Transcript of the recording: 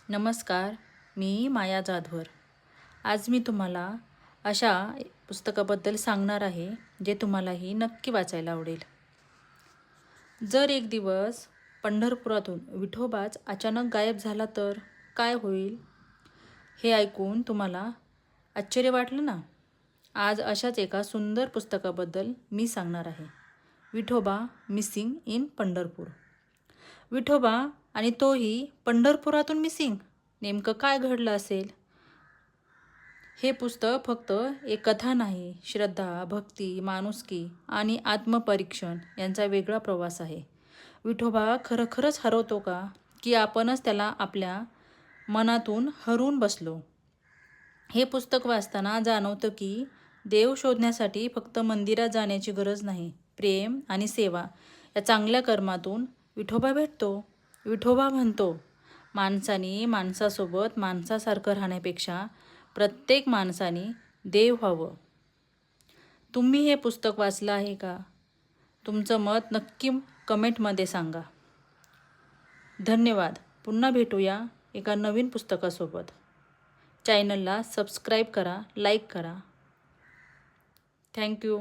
नमस्कार, मी माया जाधवर. आज मी तुम्हाला अशा पुस्तकाबद्दल सांगणार आहे जे तुम्हालाही नक्की वाचायला आवडेल. जर एक दिवस पंढरपुरातून विठोबाच अचानक गायब झाला तर काय होईल? हे ऐकून तुम्हाला आश्चर्य वाटलं ना? आज अशाच एका सुंदर पुस्तकाबद्दल मी सांगणार आहे. Vithoba missing in Pandharpur. विठोबा आणि तोही पंढरपुरातून मिसिंग. नेमकं काय घडलं असेल? हे पुस्तक फक्त एक कथा नाही, श्रद्धा, भक्ती, माणुसकी आणि आत्मपरीक्षण यांचा वेगळा प्रवास आहे. विठोबा खरोखरच हरवतो का, की आपणच त्याला आपल्या मनातून हरवून बसलो? हे पुस्तक वाचताना जाणवतं की देव शोधण्यासाठी फक्त मंदिरात जाण्याची गरज नाही. प्रेम आणि सेवा या चांगल्या कर्मातून विठोबा भेटतो. विठोबा म्हणतो, माणसाने माणसासोबत माणसासारखं राहण्यापेक्षा प्रत्येक माणसाने देव व्हावं. तुम्ही हे पुस्तक वाचलं आहे का? तुमचं मत नक्की कमेंटमध्ये सांगा. धन्यवाद. पुन्हा भेटूया एका नवीन पुस्तकासोबत. चॅनलला सबस्क्राईब करा, लाईक करा. थँक्यू.